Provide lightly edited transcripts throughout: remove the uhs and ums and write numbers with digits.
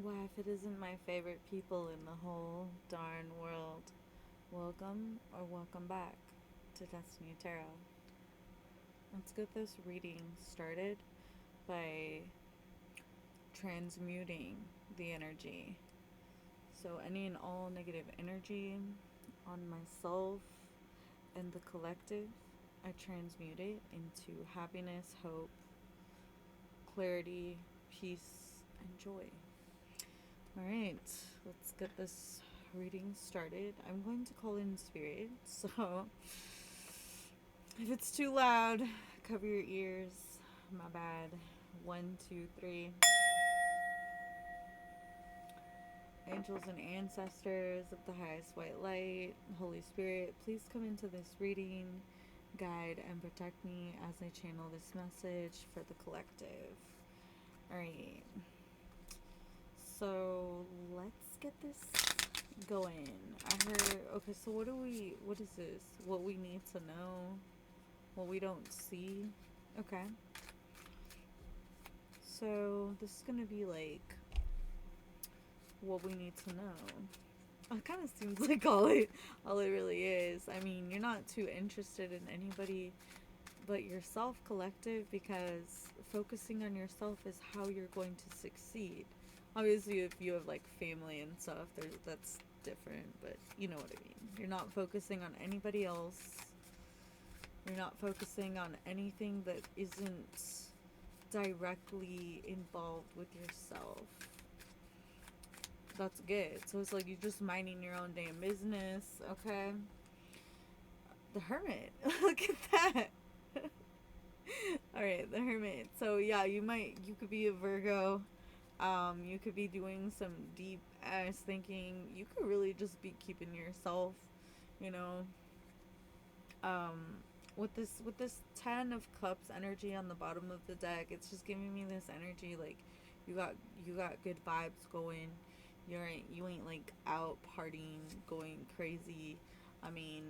Why, if it isn't my favorite people in the whole darn world, welcome or welcome back to Destiny Tarot. Let's get this reading started by transmuting the energy. So, any and all negative energy on myself and the collective, I transmute it into happiness, hope, clarity, peace, and joy. Alright, let's get this reading started. I'm going to call in spirit, so if it's too loud, cover your ears. My bad. One, two, three. Angels and ancestors of the highest white light, Holy Spirit, please come into this reading, guide, and protect me as I channel this message for the collective. Alright, so let's get this going. I heard, okay, so what is this? What we need to know, what we don't see. Okay, so this is gonna be like what we need to know. It kind of seems like all it really is. I mean, you're not too interested in anybody but yourself, collective, because focusing on yourself is how you're going to succeed. Obviously, if you have like family and stuff, that's different, but you know what I mean. You're not focusing on anybody else. You're not focusing on anything that isn't directly involved with yourself. That's good. So it's like you're just minding your own damn business, okay? The Hermit. Look at that. Alright, the Hermit. So yeah, you could be a Virgo. You could be doing some deep ass thinking. You could really just be keeping yourself, you know. Um, with this 10 of Cups energy on the bottom of the deck, it's just giving me this energy like you got you got good vibes going. You ain't like out partying, going crazy. I mean,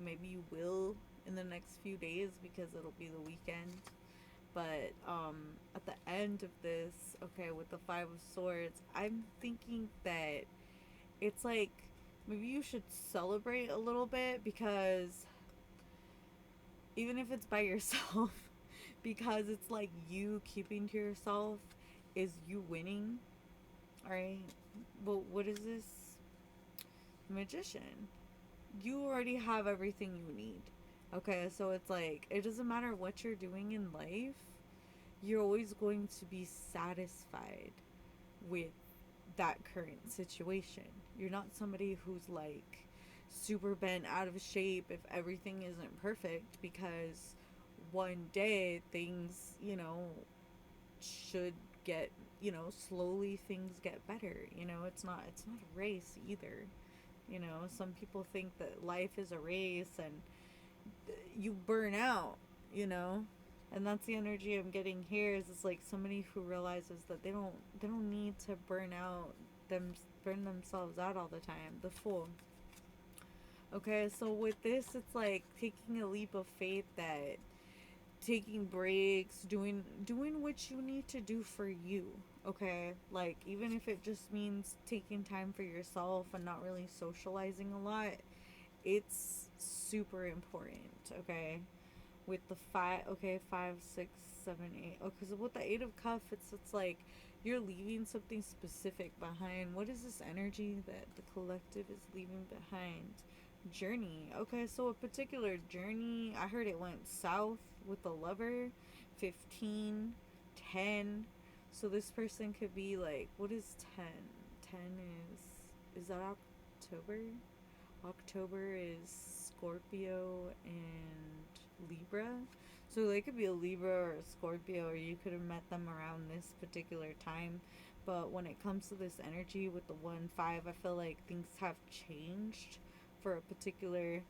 maybe you will in the next few days because it'll be the weekend. But at the end of this, okay, with the Five of Swords, I'm thinking that it's like maybe you should celebrate a little bit because even if it's by yourself, because it's like you keeping to yourself is you winning, all right? But what is this? Magician. You already have everything you need. Okay, so it's like it doesn't matter what you're doing in life, you're always going to be satisfied with that current situation. You're not somebody who's like super bent out of shape if everything isn't perfect because one day things, should get, slowly things get better. It's not a race either. Some people think that life is a race and you burn out, you know? And that's the energy I'm getting here is it's like somebody who realizes that they don't need to burn themselves out all the time. The Fool. Okay, so with this it's like taking a leap of faith, that taking breaks, doing what you need to do for you. Okay? Like even if it just means taking time for yourself and not really socializing a lot, it's super important, okay? With the five, okay, 5, 6, 7, 8. Okay, so with the 8 of Cups, it's like you're leaving something specific behind. What is this energy that the collective is leaving behind? Journey. Okay, so a particular journey. I heard it went south with the Lover. 15, 10. So this person could be like, what is 10? 10 is that October? October is Scorpio and Libra. So they could be a Libra or a Scorpio, or you could have met them around this particular time. But when it comes to this energy with the 1-5, I feel like things have changed for a particular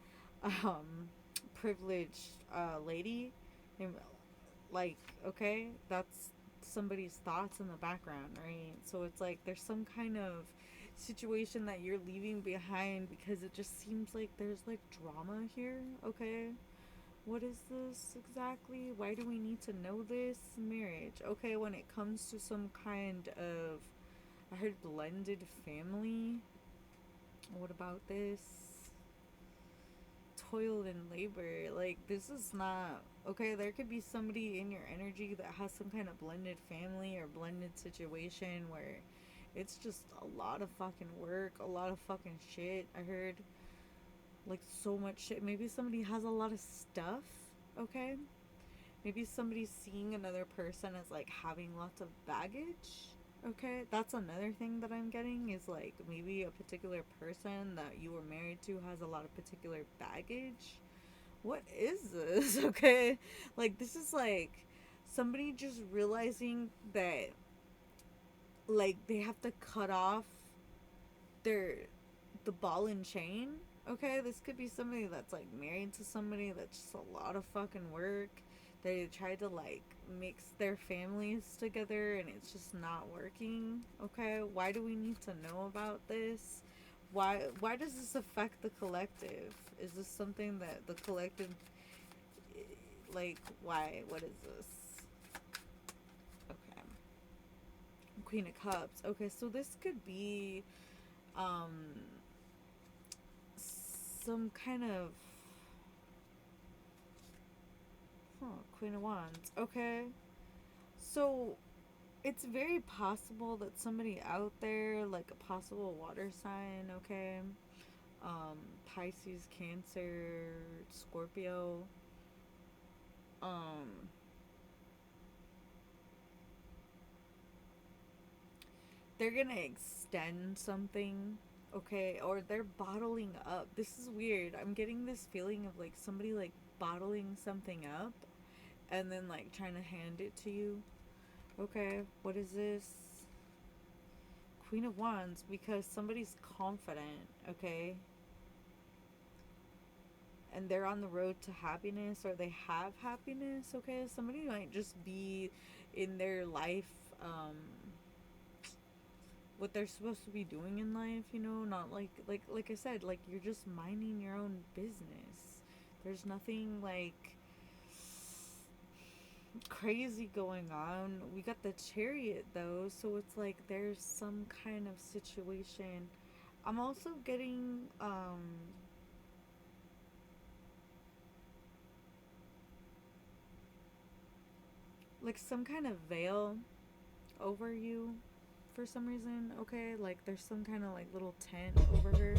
um, privileged lady. And, like, okay, that's somebody's thoughts in the background, right? So it's like there's some kind of situation that you're leaving behind because it just seems like there's like drama here, okay? What is this exactly? Why do we need to know this? Marriage. Okay, when it comes to some kind of, I heard blended family. What about this? Toil and labor. Like, this is not. Okay, there could be somebody in your energy that has some kind of blended family or blended situation where it's just a lot of fucking work, a lot of fucking shit. I heard like so much shit. Maybe somebody has a lot of stuff, okay? Maybe somebody's seeing another person as like having lots of baggage. Okay, that's another thing that I'm getting is like maybe a particular person that you were married to has a lot of particular baggage. What is this? Okay, like this is like somebody just realizing that like they have to cut off their the ball and chain. Okay, this could be somebody that's like married to somebody that's just a lot of fucking work. They try to like mix their families together and it's just not working. Okay, why do we need to know about this? Why does this affect the collective? Is this something that the collective like why? What is this? Okay. Queen of Cups. Okay, so this could be um some kind of Queen of Wands. Okay. So it's very possible that somebody out there, like a possible water sign, okay? Um, Pisces, Cancer, Scorpio, um, they're gonna extend something, okay? Or they're bottling up. This is weird. I'm getting this feeling of like somebody like bottling something up and then like trying to hand it to you. Okay, what is this? Queen of Wands, because somebody's confident, okay? And they're on the road to happiness or they have happiness, okay? Somebody might just be in their life, um, what they're supposed to be doing in life, you know, not like I said, like you're just minding your own business. There's nothing like crazy going on. We got the chariot though, so it's like there's some kind of situation. I'm also getting like some kind of veil over you for some reason, okay? Like there's some kind of like little tent over her.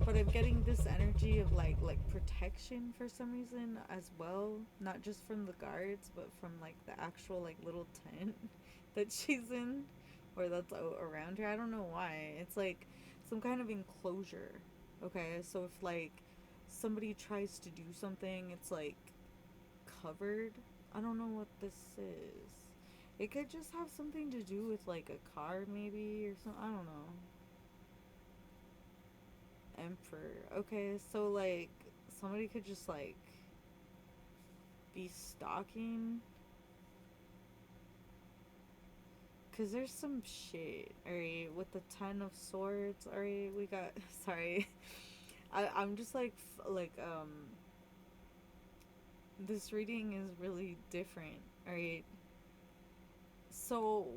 But I'm getting this energy of like protection for some reason as well, not just from the guards, but from like the actual like little tent that she's in or that's around her. I don't know why. It's like some kind of enclosure. Okay? So if like somebody tries to do something, it's like covered. I don't know what this is. It could just have something to do with like a car maybe or something. I don't know. Emperor. Okay, so like somebody could just like be stalking cuz there's some shit. All right, with the 10 of swords. All right, we got sorry. I'm just like this reading is really different. All right. So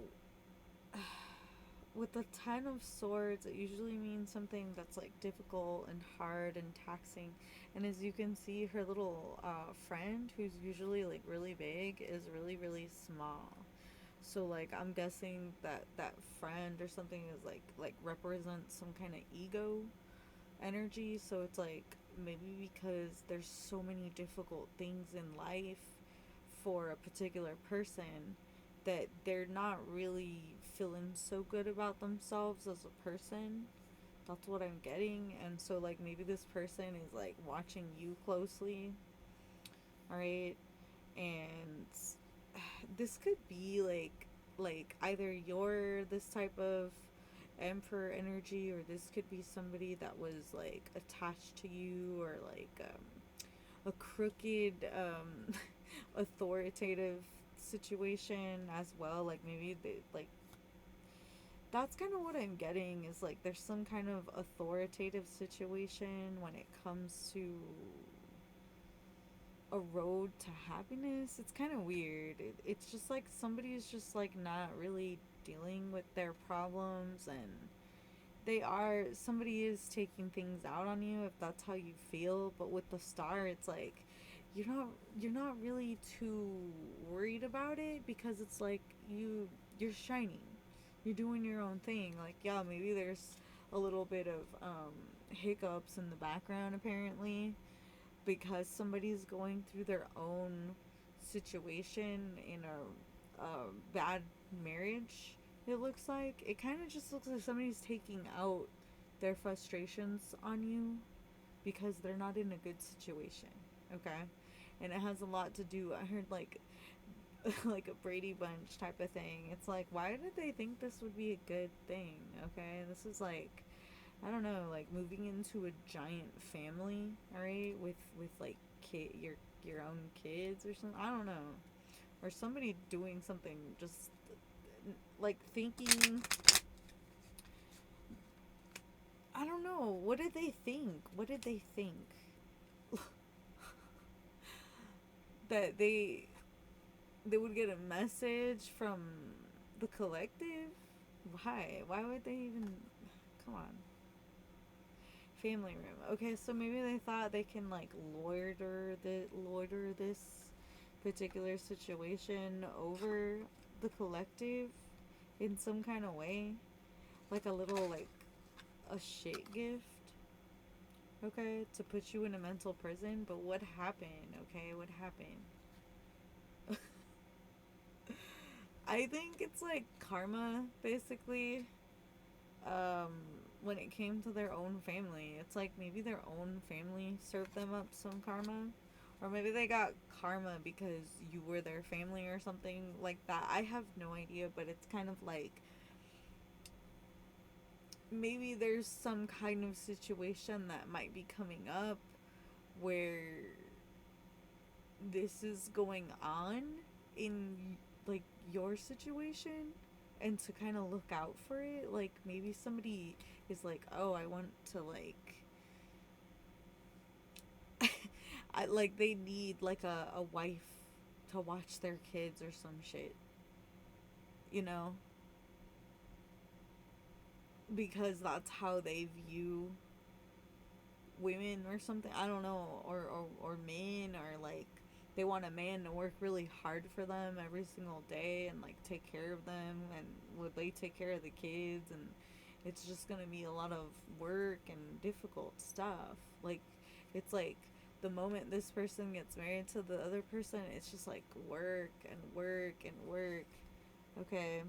with the 10 of swords, it usually means something that's like difficult and hard and taxing. And as you can see, her little friend, who's usually like really big, is really, really small. So like I'm guessing that that friend or something is like represents some kind of ego energy. So it's like maybe because there's so many difficult things in life for a particular person that they're not really feeling so good about themselves as a person. That's what I'm getting. And so like maybe this person is like watching you closely, all right? And this could be like either you're this type of emperor energy or this could be somebody that was like attached to you or like a crooked authoritative situation as well, like maybe they like that's kind of what I'm getting is like there's some kind of authoritative situation when it comes to a road to happiness. It's kind of weird. It's just like somebody is just like not really dealing with their problems, and somebody is taking things out on you if that's how you feel. But with the star, it's like you're not you're not really too worried about it, because it's like you're shining, you're doing your own thing. Like, yeah, maybe there's a little bit of hiccups in the background apparently, because somebody's going through their own situation in a bad marriage. It looks like it kind of just looks like somebody's taking out their frustrations on you because they're not in a good situation. Okay, and it has a lot to do. I heard like like a Brady Bunch type of thing. It's like, why did they think this would be a good thing? Okay, this is like, I don't know, like moving into a giant family, all right, with like your own kids or something. I don't know, or somebody doing something just like thinking. I don't know. What did they think? What did they think? That they would get a message from the collective? Why? Why would they even? Come on. Family room. Okay, so maybe they thought they can like loiter this particular situation over the collective in some kind of way, like a little like a shit gift. Okay, to put you in a mental prison. But what happened? Okay, what happened? I think it's like karma, basically. Um, when it came to their own family, it's like maybe their own family served them up some karma, or maybe they got karma because you were their family or something like that. I have no idea, but it's kind of like maybe there's some kind of situation that might be coming up where this is going on in like your situation, and to kind of look out for it. Like maybe somebody is like, oh, I want to like I like they need like a wife to watch their kids or some shit, you know, because that's how they view women or something. I don't know, or men, or like they want a man to work really hard for them every single day and like take care of them, and would they take care of the kids, and it's just gonna be a lot of work and difficult stuff. Like it's like the moment this person gets married to the other person, it's just like work and work and work. Okay,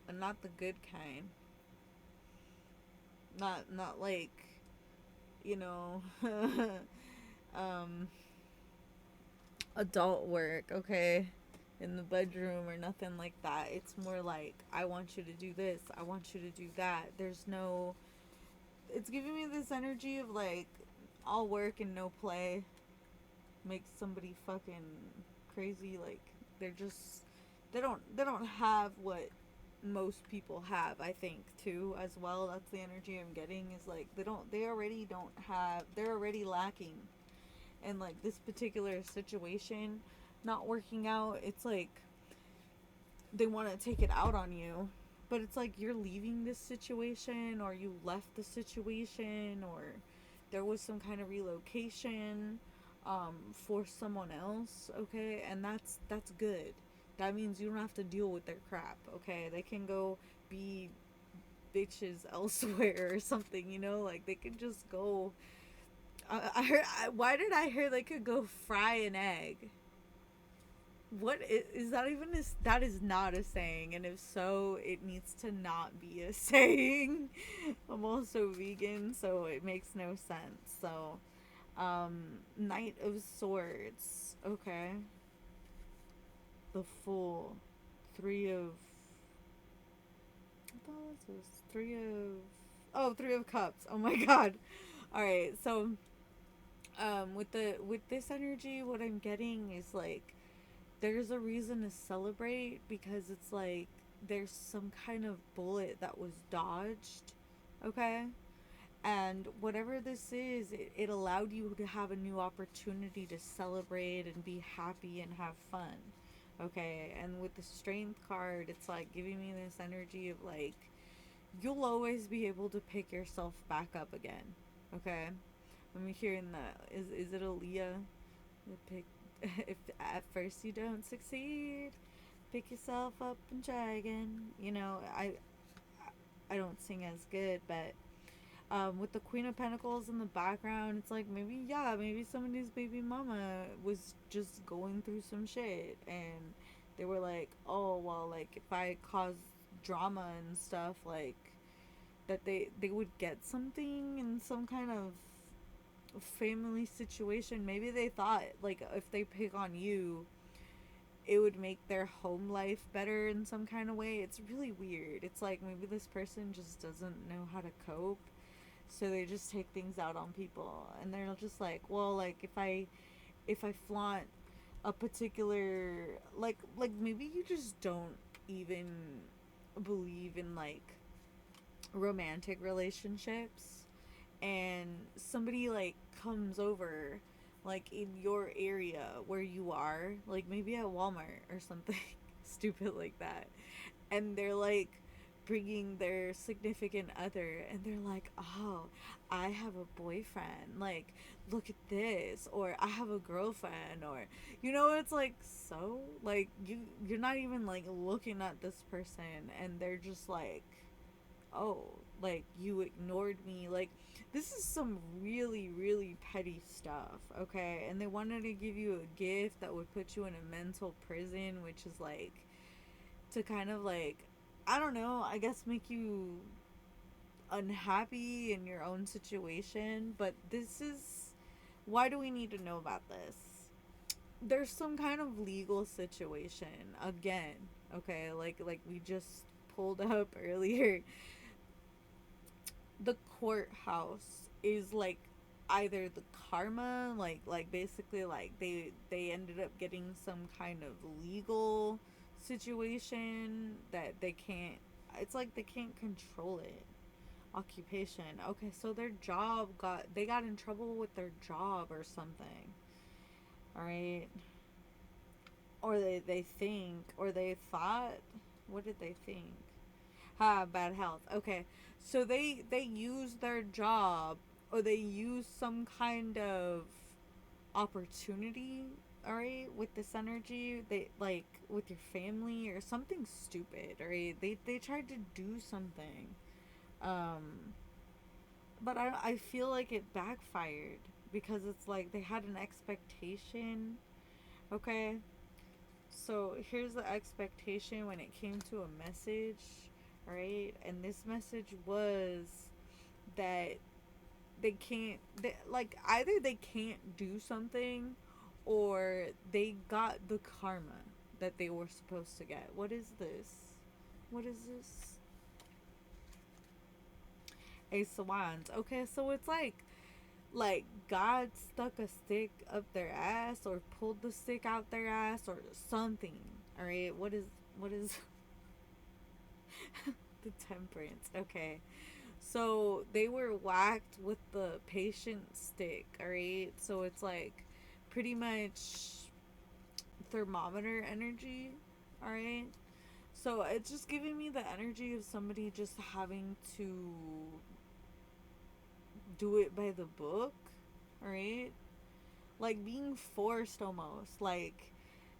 and not the good kind. Not like, you know, um, adult work, okay, in the bedroom or nothing like that. It's more like, I want you to do this, I want you to do that. There's no, it's giving me this energy of like all work and no play makes somebody fucking crazy. Like they're just, they don't have what most people have, I think, too, as well. That's the energy I'm getting, is like they already don't have, they're already lacking. And like this particular situation not working out, it's like they want to take it out on you. But it's like you're leaving this situation, or you left the situation, or there was some kind of relocation for someone else, okay? And that's good. That means you don't have to deal with their crap, okay? They can go be bitches elsewhere or something, you know? Like they could just go. I heard. Why did I hear they could go fry an egg? What is that even? That is not a saying, and if so, it needs to not be a saying. I'm also vegan, so it makes no sense. So, Knight of Swords. Okay, the Fool, Three of. What was this? Three of. Oh, Three of Cups. Oh my God. All right, so with this energy, what I'm getting is like there's a reason to celebrate, because it's like there's some kind of bullet that was dodged, okay? And whatever this is, it allowed you to have a new opportunity to celebrate and be happy and have fun. Okay, and with the strength card, it's like giving me this energy of like, you'll always be able to pick yourself back up again. Okay, I'm hearing that. Is it Aaliyah? Pick if at first you don't succeed, pick yourself up and try again. I don't sing as good, but with the Queen of Pentacles in the background, it's like maybe, yeah, maybe somebody's baby mama was just going through some shit, and they were like, oh well, like if I cause drama and stuff, like that they would get something in some kind of family situation. Maybe they thought like if they pick on you, it would make their home life better in some kind of way. It's really weird. It's like maybe this person just doesn't know how to cope, so they just take things out on people, and they're just like, well, like if I flaunt a particular, like maybe you just don't even believe in like romantic relationships, and somebody like comes over like in your area where you are, like maybe at Walmart or something stupid like that, and they're like bringing their significant other, and they're like, oh, I have a boyfriend, like look at this, or I have a girlfriend, or it's like, so like you're not even like looking at this person, and they're just like, oh, like you ignored me, like this is some really really petty stuff, okay? And they wanted to give you a gift that would put you in a mental prison, which is like to kind of like, I don't know, I guess make you unhappy in your own situation. But this is, why do we need to know about this? There's some kind of legal situation again, okay? Like we just pulled up earlier. The courthouse is like either the karma, like basically like they ended up getting some kind of legal situation that they can't, it's like they can't control it. Occupation, okay, so their job got, they got in trouble with their job or something, all right? Or they think, or they thought, what did they think? Bad health. Okay, so they use their job, or they use some kind of opportunity. All right, with this energy, they like with your family or something stupid. All right, they tried to do something, um, but I feel like it backfired because it's like they had an expectation. Okay, so here's the expectation when it came to a message, right? And this message was that they can't, like either they can't do something, or they got the karma that they were supposed to get. What is this? What is this? Ace of Wands. Okay, so it's like God stuck a stick up their ass, or pulled the stick out their ass, or something. All right, what is the Temperance? Okay, so they were whacked with the patient stick. All right, so it's like pretty much thermometer energy. All right, so it's just giving me the energy of somebody just having to do it by the book. All right, like being forced almost, like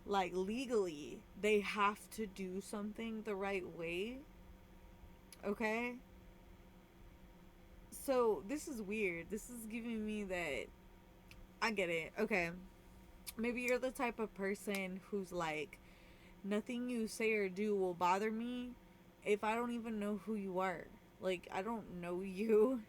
legally they have to do something the right way, okay? So this is weird. This is giving me that, I get it, okay, maybe you're the type of person who's like, nothing you say or do will bother me if I don't even know who you are. Like I don't know you,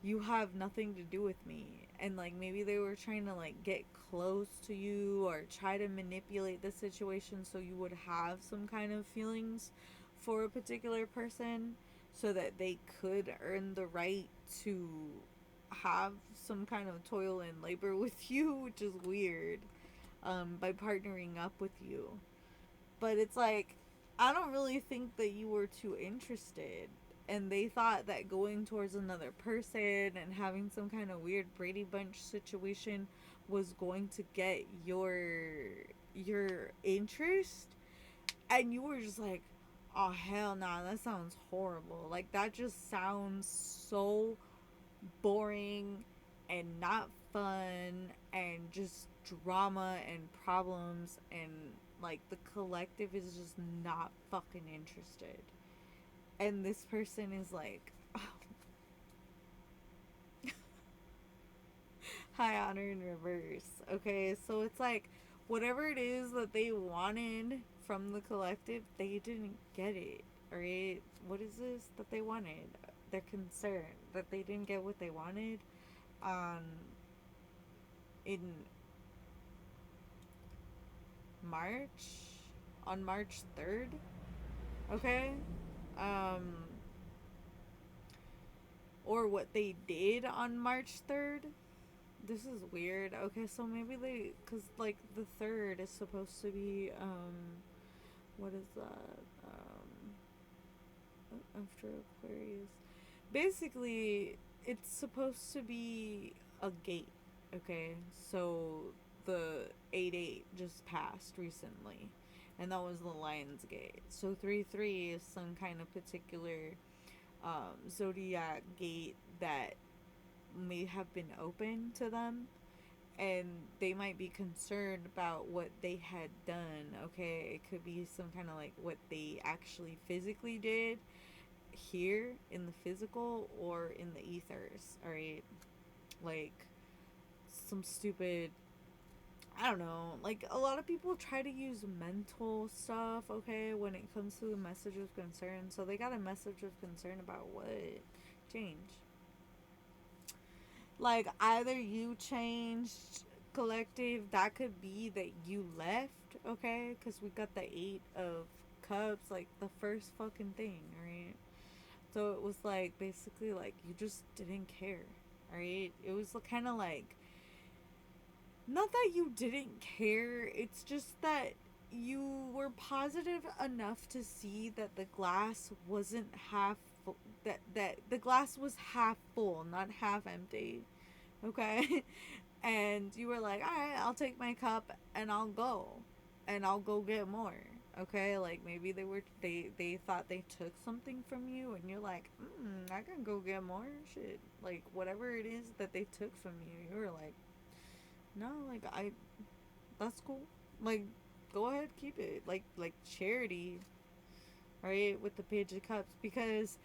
you have nothing to do with me. And like maybe they were trying to like get close to you, or try to manipulate the situation so you would have some kind of feelings for a particular person, so that they could earn the right to have some kind of toil and labor with you, which is weird, by partnering up with you. But it's like, I don't really think that you were too interested. and they thought that going towards another person and having some kind of weird Brady Bunch situation was going to get your interest, and you were just like, oh hell nah, that sounds horrible. Like that just sounds so boring and not fun and just drama and problems, and like the collective is just not fucking interested. And this person is like, high honor in reverse. Okay, so it's like whatever it is that they wanted from the collective, they didn't get it. Alright? What is this that they wanted? They're concerned that they didn't get what they wanted on in March, on March 3rd. Okay? Um or what they did on March 3rd. This is weird. Okay, so maybe they, cuz like the 3rd is supposed to be what is that? After Aquarius. Basically, it's supposed to be a gate. Okay, so the 8-8 just passed recently, and that was the Lion's Gate. So 3-3 is some kind of particular zodiac gate that may have been open to them, and they might be concerned about what they had done. Okay, it could be some kind of like what they actually physically did here in the physical or in the ethers. All right, like some stupid, I don't know, like a lot of people try to use mental stuff, okay, when it comes to the message of concern. So they got a message of concern about what? Change. Like either you changed, collective, that could be that you left, okay, because we got the 8 of Cups, like the first fucking thing, right? So it was like basically like you just didn't care, right? It was kind of like, not that you didn't care, it's just that you were positive enough to see that the glass wasn't half full, that the glass was half full, not half empty. Okay? And you were like, "All right, I'll take my cup and I'll go. And I'll go get more." Okay? Like maybe they thought they took something from you, and you're like, "I can go get more shit." Like whatever it is that they took from you, you were like, "No, like I that's cool. Like go ahead, keep it." Like charity, right? With the Page of Cups, because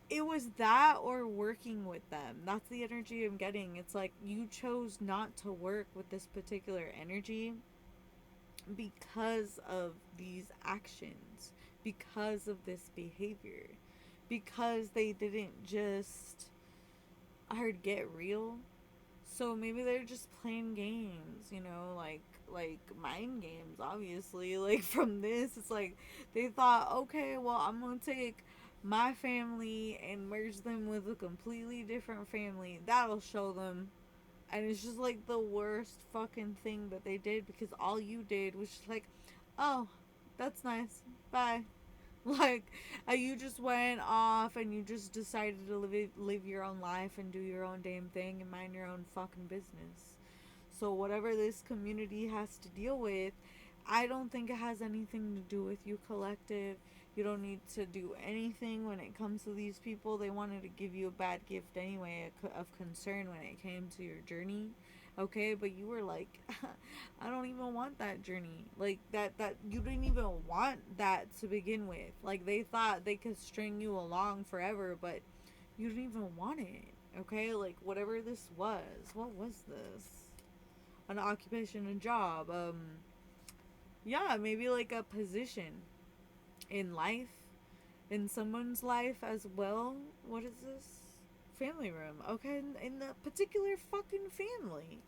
it was that or working with them. That's the energy I'm getting. It's like you chose not to work with this particular energy because of these actions, because of this behavior, because they didn't just, I heard, get real. So maybe they're just playing games, like mind games, obviously. Like from this, it's like they thought, okay, well, I'm gonna take my family and merge them with a completely different family. That'll show them. And it's just like the worst fucking thing that they did, because all you did was just like, oh, that's nice. Bye. Like, you just went off and you just decided to live your own life and do your own damn thing and mind your own fucking business. So, whatever this community has to deal with, I don't think it has anything to do with you, collective. You don't need to do anything when it comes to these people. They wanted to give you a bad gift anyway, of concern when it came to your journey. Okay, but you were like, I don't even want that journey. Like that you didn't even want that to begin with. Like they thought they could string you along forever, but you didn't even want it. Okay, like whatever this was. What was this? An occupation, a job, yeah, maybe like a position in life, in someone's life as well. What is this? Family room. Okay, in the particular fucking family.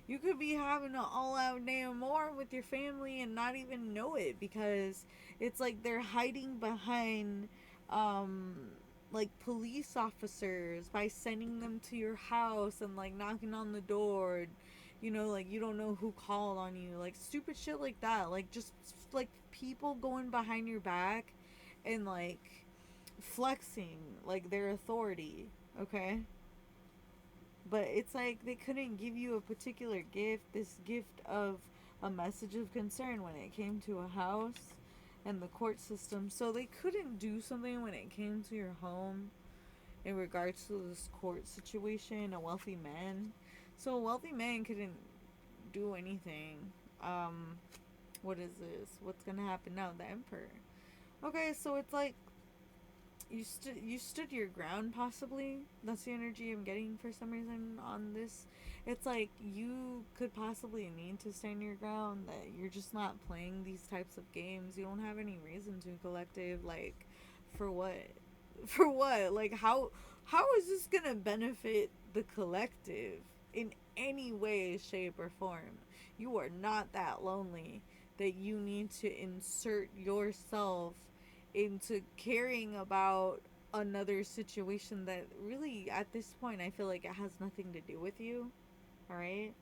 You could be having an all out damn war with your family and not even know it, because it's like they're hiding behind um like police officers by sending them to your house and like knocking on the door. Like you don't know who called on you, like stupid shit like that, like just like people going behind your back and like flexing like their authority, okay? But it's like they couldn't give you a particular gift, this gift of a message of concern when it came to a house and the court system. So they couldn't do something when it came to your home in regards to this court situation, a wealthy man. So a wealthy man couldn't do anything. Um, what is this? What's gonna happen now? The emperor. Okay, so it's like you stood your ground possibly. That's the energy I'm getting for some reason on this. It's like you could possibly need to stand your ground, that you're just not playing these types of games. You don't have any reason to, collective, like, for what? For what? Like, how is this gonna benefit the collective in any way, shape, or form? You are not that lonely that you need to insert yourself into caring about another situation that really, at this point, I feel like it has nothing to do with you. All right?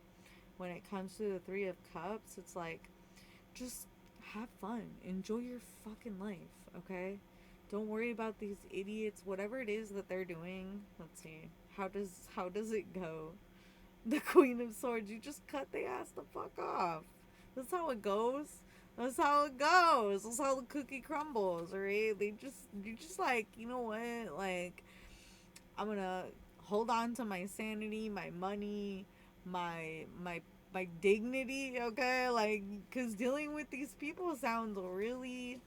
When it comes to the 3 of Cups, it's like, just have fun. Enjoy your fucking life, okay? Don't worry about these idiots, whatever it is that they're doing. Let's see. How does it go? The Queen of Swords, you just cut the ass the fuck off. That's how it goes. That's how it goes. That's how the cookie crumbles, right? You just like, you know what? Like, I'm gonna hold on to my sanity, my money, my dignity, okay? Like, cause dealing with these people sounds really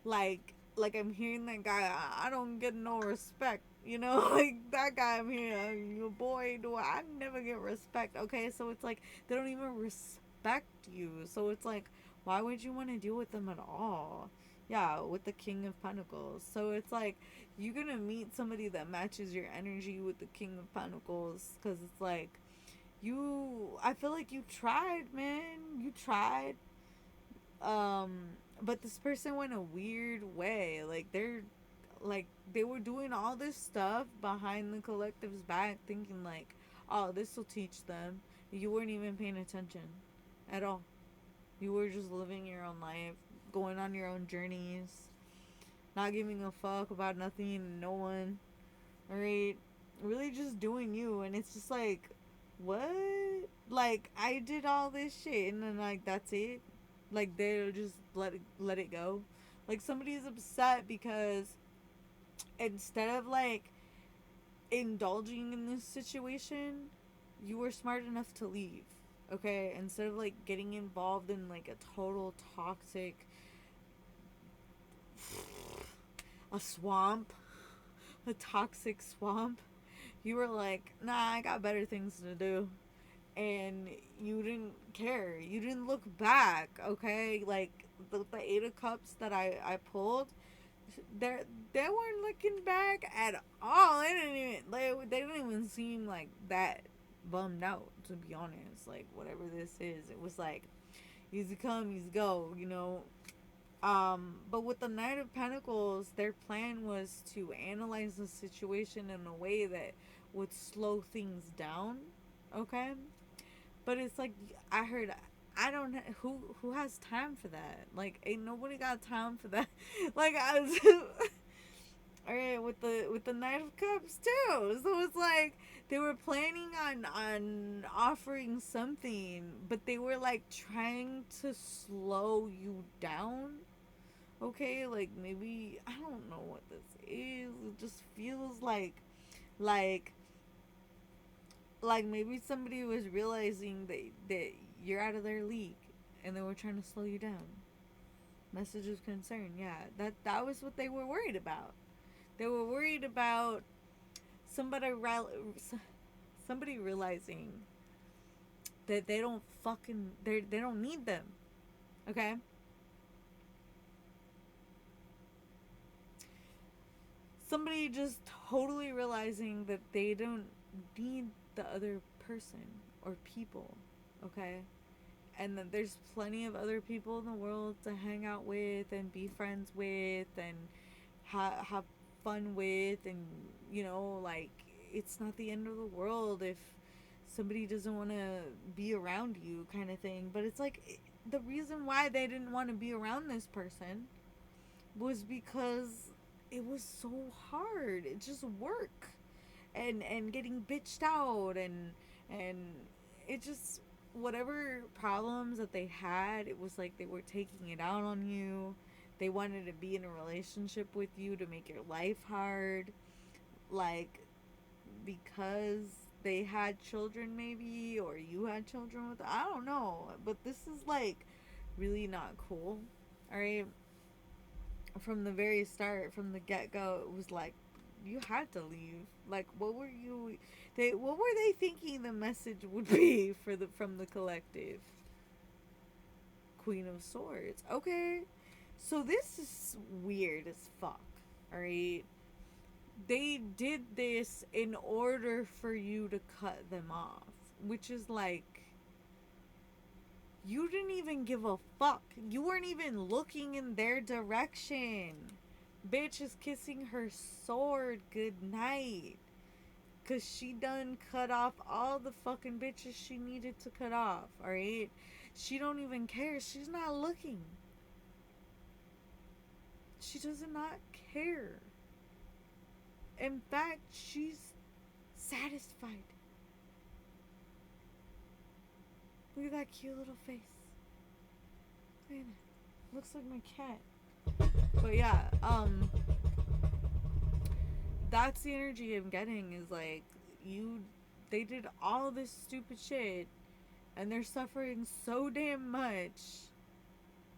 like I'm hearing that guy. I don't get no respect, you know. Like that guy I'm hearing, your boy, do I never get respect? Okay, so it's like they don't even respect you. So it's like, why would you want to deal with them at all? Yeah, with the King of Pentacles. So it's like you're gonna meet somebody that matches your energy with the King of Pentacles, because it's like I feel like you tried, man. You tried. But this person went a weird way. Like they were doing all this stuff behind the collective's back, thinking like, oh, this will teach them. You weren't even paying attention at all. You were just living your own life, going on your own journeys, not giving a fuck about nothing and no one. Alright? Really just doing you, and it's just like, what? Like, I did all this shit and then like that's it? Like they'll just let it go? Like somebody's upset because instead of like indulging in this situation, you were smart enough to leave. Okay? Instead of like getting involved in like a total toxic, a swamp, a toxic swamp, you were like, nah, I got better things to do. And you didn't care. You didn't look back, okay? Like the 8 of Cups that I pulled, they weren't looking back at all. They didn't even seem like that bummed out, to be honest. Like whatever this is, it was like easy come, easy go, you know. But with the Knight of Pentacles, their plan was to analyze the situation in a way that would slow things down, okay? But it's like I heard, I don't who has time for that? Like ain't nobody got time for that. Like I was all right with the Knight of Cups too. So it's like they were planning on offering something, but they were like trying to slow you down. Okay, like maybe I don't know what this is. It just feels like like maybe somebody was realizing that you're out of their league and they were trying to slow you down. Message of concern. Yeah, that was what they were worried about. They were worried about somebody somebody realizing that they don't need them. Okay? Somebody just totally realizing that they don't need the other person or people. Okay? And then there's plenty of other people in the world to hang out with and be friends with and have fun with, and you know, like, it's not the end of the world if somebody doesn't want to be around you, kind of thing. But it's like the reason why they didn't want to be around this person was because it was so hard. It just work and getting bitched out and it just whatever problems that they had, it was like they were taking it out on you. They wanted to be in a relationship with you to make your life hard, like because they had children maybe, or you had children with, I don't know, but this is like really not cool. All right, from the very start, from the get-go, it was like you had to leave. Like what were you, they what were they thinking the message would be for the from the collective? Queen of Swords. Okay, so this is weird as fuck. All right, they did this in order for you to cut them off, which is like you didn't even give a fuck. You weren't even looking in their direction. Bitch is kissing her sword goodnight. Cause she done cut off all the fucking bitches she needed to cut off, alright? She don't even care. She's not looking. She does not care. In fact, she's satisfied. Look at that cute little face. Look at it. Looks like my cat. But yeah, that's the energy I'm getting is like you they did all this stupid shit and they're suffering so damn much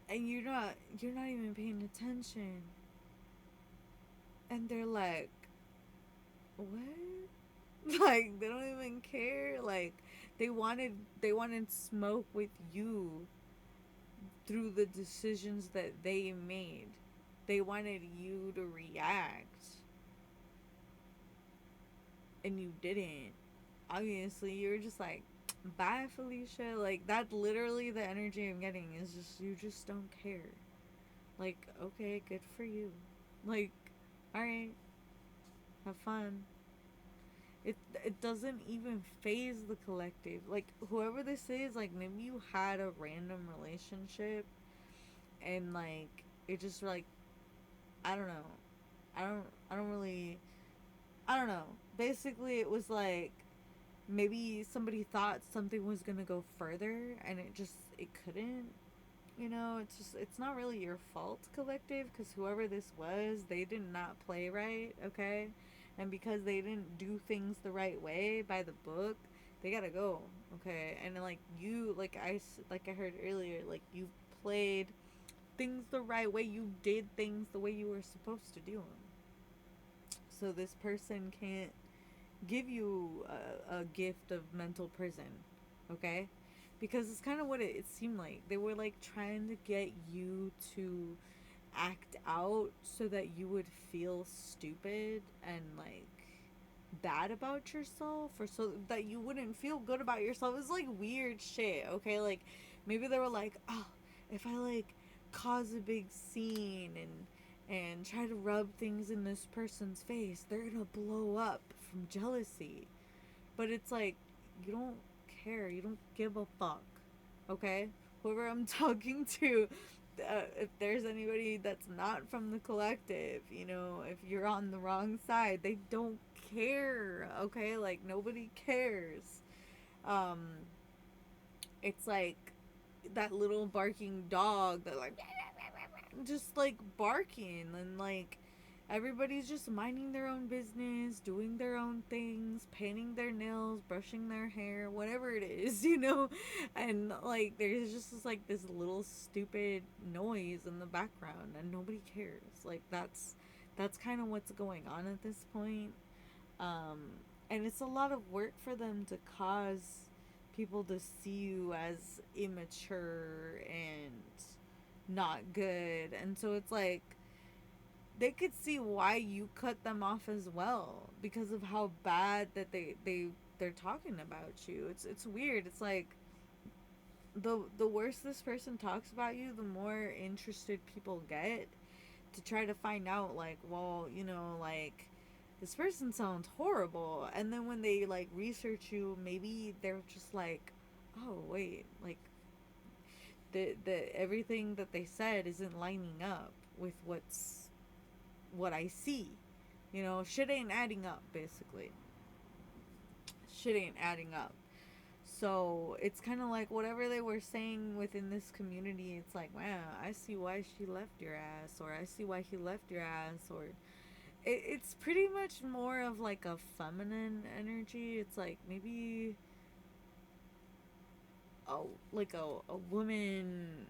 and you're not even paying attention. And they're like, "What?" Like they don't even care. Like they wanted they wanted smoke with you through the decisions that they made. They wanted you to react and you didn't. Obviously, you were just like, bye, Felicia. Like, that's literally the energy I'm getting is just, you just don't care. Like, okay, good for you. Like, alright, have fun. It doesn't even phase the collective. Like, whoever this is, like, maybe you had a random relationship and, like, it just, like, I don't know. I don't really, I don't know. Basically, it was like, maybe somebody thought something was gonna go further and it couldn't. It's just it's not really your fault, collective, because whoever this was, they did not play right, okay? And because they didn't do things the right way by the book, they gotta go, okay? And like you, like I heard earlier, like you played things the right way, you did things the way you were supposed to do them. So this person can't give you a gift of mental prison, okay? Because it's kind of what it seemed like. They were like trying to get you to act out so that you would feel stupid and like bad about yourself, or so that you wouldn't feel good about yourself. It's like weird shit, okay? Like maybe they were like, oh, if I like cause a big scene and try to rub things in this person's face, they're gonna blow up from jealousy. But it's like, you don't care. You don't give a fuck. Okay? Whoever I'm talking to, if there's anybody that's not from the collective, if you're on the wrong side, they don't care. Okay? Like, nobody cares. Um, it's like that little barking dog that, like, just like barking and like everybody's just minding their own business, doing their own things, painting their nails, brushing their hair, whatever it is, and like there's just this little stupid noise in the background and nobody cares. Like that's kind of what's going on at this point. um and it's a lot of work for them to cause people to see you as immature and not good. And so it's like they could see why you cut them off as well because of how bad that they're talking about you. It's weird. It's like the worse this person talks about you, the more interested people get to try to find out, like, well, like this person sounds horrible. And then when they like research you, maybe they're just like, oh wait, like the everything that they said isn't lining up with what I see. You know, shit ain't adding up, basically. Shit ain't adding up. So it's kind of like whatever they were saying within this community, it's like, wow, I see why she left your ass, or I see why he left your ass, or it's pretty much more of like a feminine energy. It's like maybe a, like a woman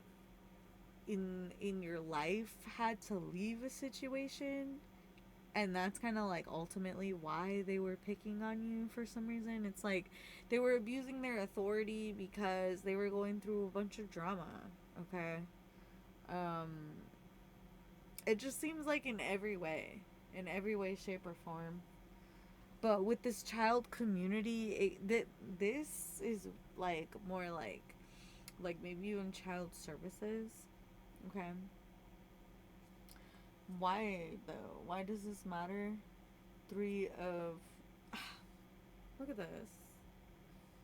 in your life had to leave a situation, and that's kind of like ultimately why they were picking on you for some reason. It's like they were abusing their authority because they were going through a bunch of drama. Okay. um it just seems like in every way, shape, or form. But with this child community, this is like more like maybe even child services. Okay. Why though? Why does this matter? Three of look at this.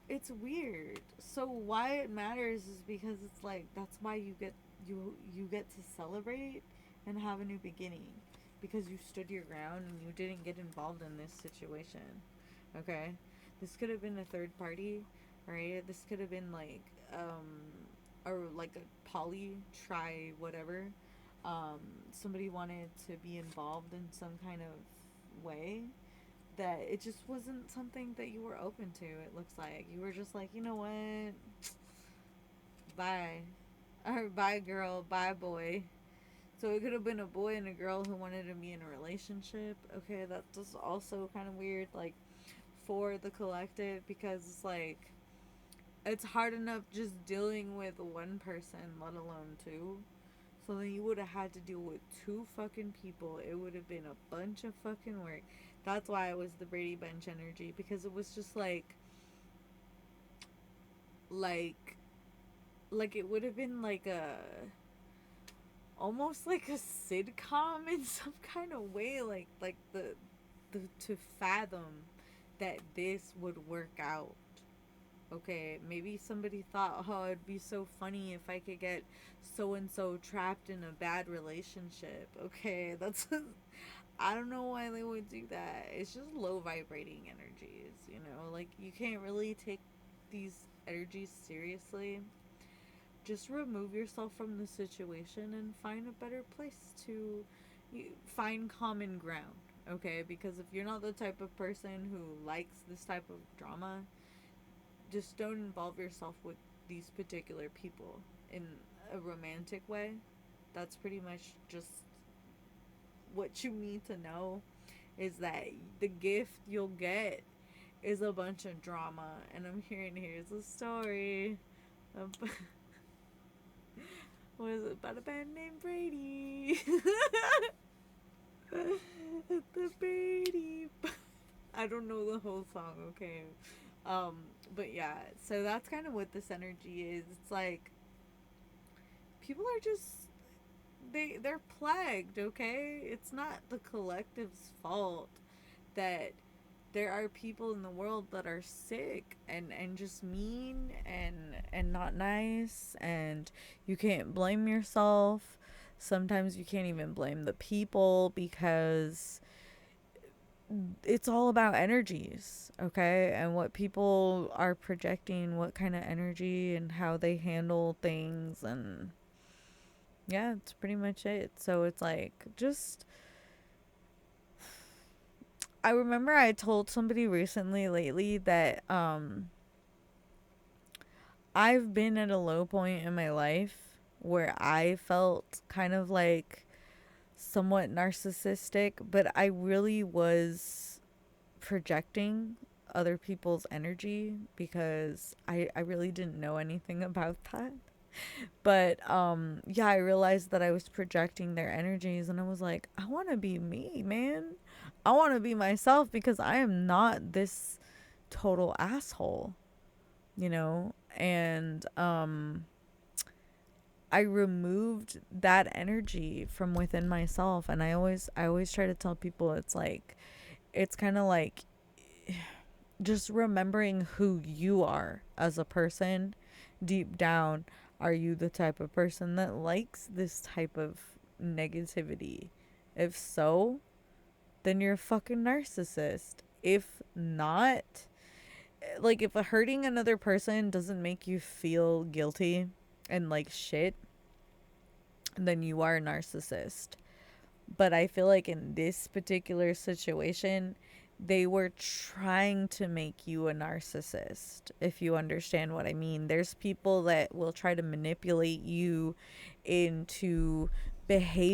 It's weird. So why it matters is because it's like that's why you get to celebrate and have a new beginning, because you stood your ground and you didn't get involved in this situation. Okay? This could have been a third party, right? This could have been like or like a poly try whatever. Somebody wanted to be involved in some kind of way that it just wasn't something that you were open to. It looks like you were just like, you know what, bye, or bye girl, bye boy. So it could have been a boy and a girl who wanted to be in a relationship. Okay, that's just also kind of weird, like for the collective, because it's like it's hard enough just dealing with one person, let alone two. So then you would have had to deal with two fucking people. It would have been a bunch of fucking work. That's why it was the Brady Bunch energy, because it was just like like it would have been like a almost like a sitcom in some kind of way, like the to fathom that this would work out. Okay, maybe somebody thought, oh, it'd be so funny if I could get so and so trapped in a bad relationship. Okay, that's I don't know why they would do that. It's just low vibrating energies, you know? Like, you can't really take these energies seriously. Just remove yourself from the situation and find a better place to find common ground, okay? Because if you're not the type of person who likes this type of drama, just don't involve yourself with these particular people in a romantic way. That's pretty much just what you need to know, is that the gift you'll get is a bunch of drama. And I'm hearing here's a story. What is it about a band named Brady? The Brady. I don't know the whole song, okay? Um, but yeah, so that's kind of what this energy is. It's like people are just they're plagued, okay? It's not the collective's fault that there are people in the world that are sick and just mean and not nice, and you can't blame yourself. Sometimes you can't even blame the people, because it's all about energies, okay? And what people are projecting, what kind of energy and how they handle things, and yeah, it's pretty much it. So it's like just I remember I told somebody recently lately that I've been at a low point in my life where I felt kind of like somewhat narcissistic, but I really was projecting other people's energy because I really didn't know anything about that. But yeah, I realized that I was projecting their energies, and I was like, I want to be me, man. I want to be myself, because I am not this total asshole, you know? And I removed that energy from within myself, and I always try to tell people it's kind of like just remembering who you are as a person deep down. Are you the type of person that likes this type of negativity? If so, then you're a fucking narcissist. If not, like if hurting another person doesn't make you feel guilty and like shit, then you are a narcissist. But I feel like in this particular situation, they were trying to make you a narcissist, if you understand what I mean. There's people that will try to manipulate you into behaving